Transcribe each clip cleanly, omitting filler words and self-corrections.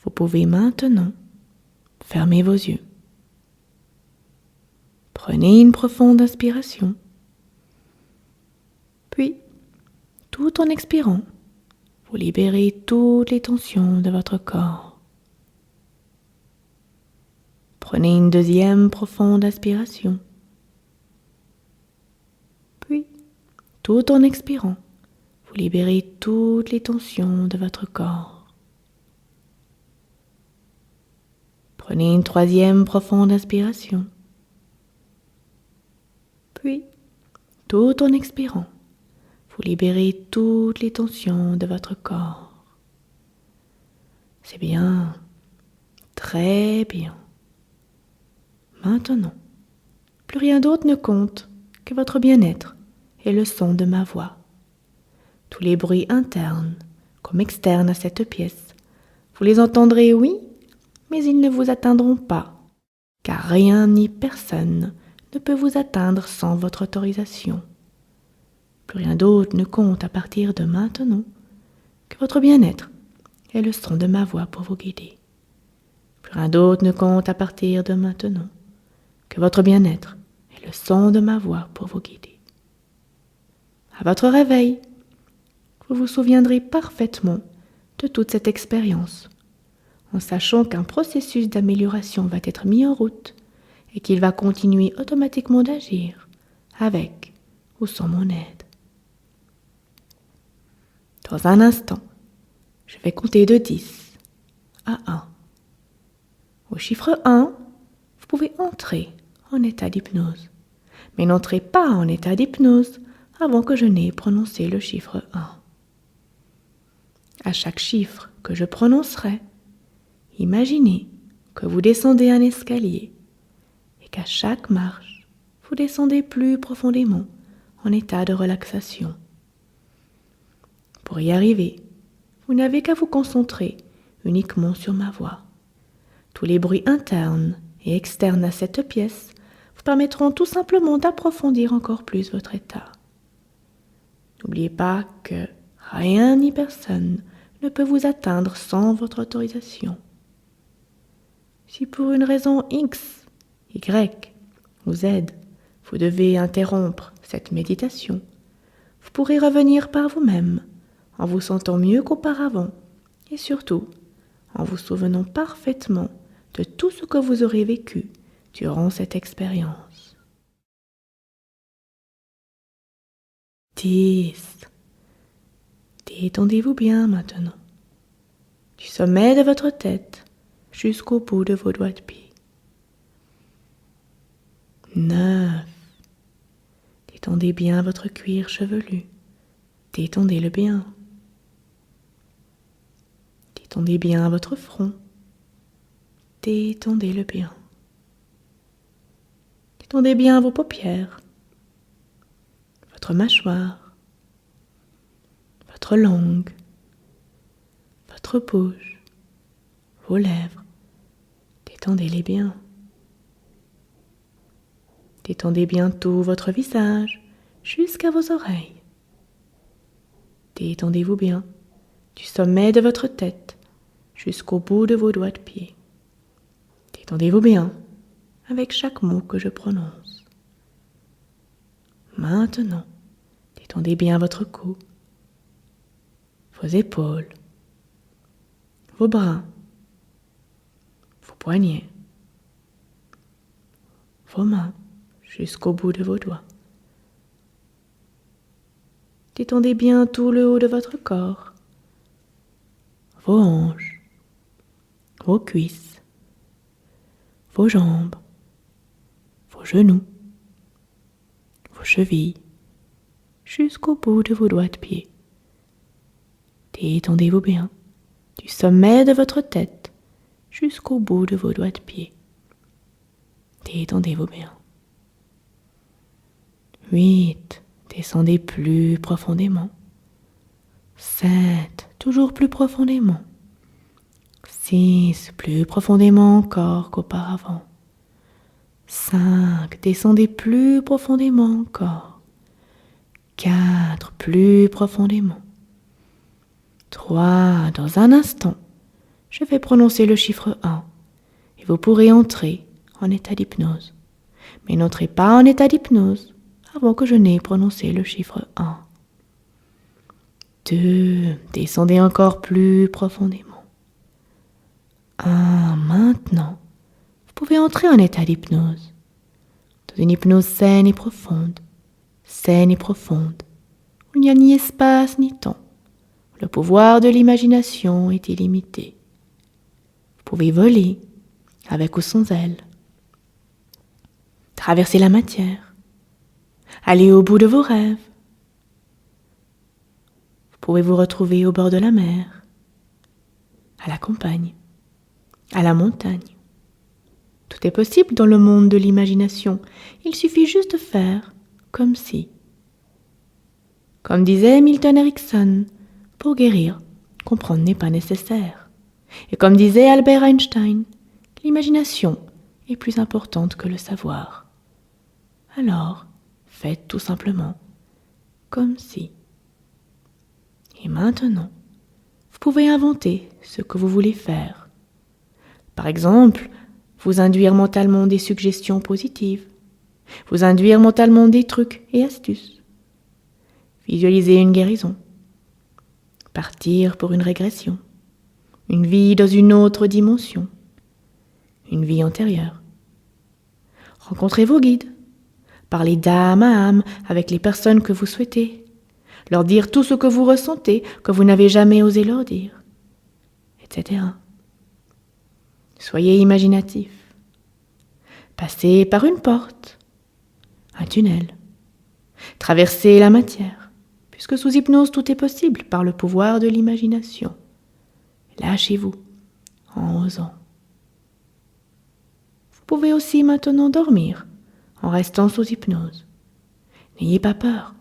Vous pouvez maintenant fermer vos yeux. Prenez une profonde inspiration. Puis, tout en expirant, vous libérez toutes les tensions de votre corps. Prenez une deuxième profonde inspiration. Puis, tout en expirant, vous libérez toutes les tensions de votre corps. Prenez une troisième profonde inspiration. Puis, tout en expirant, vous libérez toutes les tensions de votre corps. C'est bien, très bien. Maintenant, plus rien d'autre ne compte que votre bien-être et le son de ma voix. Tous les bruits internes comme externes à cette pièce, vous les entendrez, oui, mais ils ne vous atteindront pas, car rien ni personne ne peut vous atteindre sans votre autorisation. Plus rien d'autre ne compte à partir de maintenant que votre bien-être et le son de ma voix pour vous guider. Plus rien d'autre ne compte à partir de maintenant que votre bien-être et le son de ma voix pour vous guider. À votre réveil, vous vous souviendrez parfaitement de toute cette expérience, en sachant qu'un processus d'amélioration va être mis en route et qu'il va continuer automatiquement d'agir avec ou sans mon aide. Dans un instant, je vais compter de 10 à 1. Au chiffre 1, vous pouvez entrer en état d'hypnose, mais n'entrez pas en état d'hypnose avant que je n'ai prononcé le chiffre 1. À chaque chiffre que je prononcerai, imaginez que vous descendez un escalier et qu'à chaque marche, vous descendez plus profondément en état de relaxation. Pour y arriver, vous n'avez qu'à vous concentrer uniquement sur ma voix. Tous les bruits internes et externes à cette pièce vous permettront tout simplement d'approfondir encore plus votre état. N'oubliez pas que rien ni personne ne peut vous atteindre sans votre autorisation. Si pour une raison X, Y ou Z, vous devez interrompre cette méditation, vous pourrez revenir par vous-même en vous sentant mieux qu'auparavant et surtout en vous souvenant parfaitement de tout ce que vous aurez vécu durant cette expérience. 10. Détendez-vous bien maintenant, du sommet de votre tête jusqu'au bout de vos doigts de pied. 9. Détendez bien votre cuir chevelu, détendez-le bien. Détendez bien votre front, détendez-le bien. Détendez bien vos paupières, votre mâchoire, votre langue, votre bouche, vos lèvres. Détendez-les bien. Détendez bien tout votre visage jusqu'à vos oreilles. Détendez-vous bien du sommet de votre tête jusqu'au bout de vos doigts de pied. Détendez-vous bien avec chaque mot que je prononce. Maintenant, détendez bien votre cou, vos épaules, vos bras, vos poignets, vos mains jusqu'au bout de vos doigts. Détendez bien tout le haut de votre corps, vos hanches, vos cuisses, vos jambes, vos genoux, vos chevilles, jusqu'au bout de vos doigts de pied. Détendez-vous bien du sommet de votre tête jusqu'au bout de vos doigts de pied. Détendez-vous bien. 8. Descendez plus profondément. 7. Toujours plus profondément. 6. Plus profondément encore qu'auparavant. 5. Descendez plus profondément encore. 4. Plus profondément. 3. Dans un instant, je vais prononcer le chiffre 1 et vous pourrez entrer en état d'hypnose. Mais n'entrez pas en état d'hypnose avant que je n'ai prononcé le chiffre 1. 2. Descendez encore plus profondément. 1. Maintenant, vous pouvez entrer en état d'hypnose. Dans une hypnose saine et profonde. Saine et profonde. Où il n'y a ni espace ni temps. Le pouvoir de l'imagination est illimité. Vous pouvez voler, avec ou sans ailes. Traverser la matière. Aller au bout de vos rêves. Vous pouvez vous retrouver au bord de la mer, à la campagne, à la montagne. Tout est possible dans le monde de l'imagination. Il suffit juste de faire comme si. Comme disait Milton Erickson, pour guérir, comprendre n'est pas nécessaire. Et comme disait Albert Einstein, l'imagination est plus importante que le savoir. Alors, faites tout simplement comme si. Et maintenant, vous pouvez inventer ce que vous voulez faire. Par exemple, vous induire mentalement des suggestions positives, vous induire mentalement des trucs et astuces, visualiser une guérison, partir pour une régression, une vie dans une autre dimension, une vie antérieure. Rencontrez vos guides, parlez d'âme à âme avec les personnes que vous souhaitez, leur dire tout ce que vous ressentez, que vous n'avez jamais osé leur dire, etc. Soyez imaginatif. Passez par une porte, un tunnel. Traversez la matière, puisque sous hypnose tout est possible par le pouvoir de l'imagination. Lâchez-vous en osant. Vous pouvez aussi maintenant dormir en restant sous hypnose. N'ayez pas peur.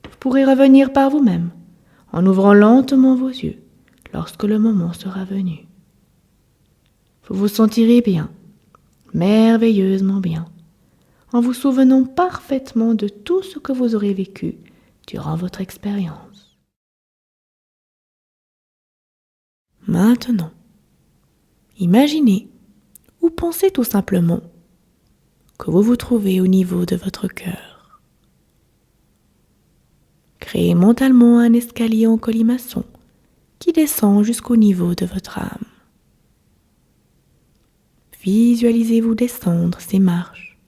Vous pourrez revenir par vous-même en ouvrant lentement vos yeux lorsque le moment sera venu. Vous vous sentirez bien, merveilleusement bien, en vous souvenant parfaitement de tout ce que vous aurez vécu durant votre expérience. Maintenant, imaginez ou pensez tout simplement que vous vous trouvez au niveau de votre cœur. Créez mentalement un escalier en colimaçon qui descend jusqu'au niveau de votre âme. Visualisez-vous descendre ces marches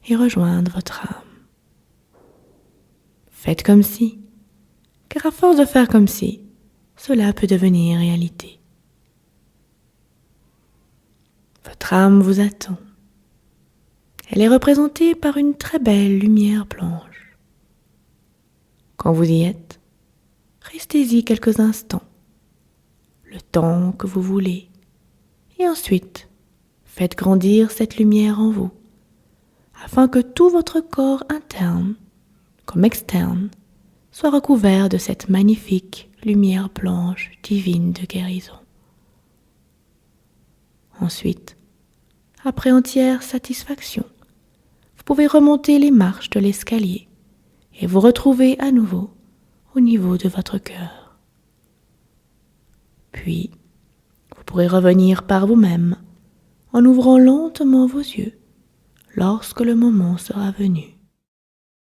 et rejoindre votre âme. Faites comme si, car à force de faire comme si, cela peut devenir réalité. Votre âme vous attend. Elle est représentée par une très belle lumière blanche. Quand vous y êtes, restez-y quelques instants, le temps que vous voulez, et ensuite, faites grandir cette lumière en vous, afin que tout votre corps interne, comme externe, soit recouvert de cette magnifique lumière blanche divine de guérison. Ensuite, après entière satisfaction, vous pouvez remonter les marches de l'escalier et vous retrouver à nouveau au niveau de votre cœur. Puis, vous pourrez revenir par vous-même en ouvrant lentement vos yeux lorsque le moment sera venu.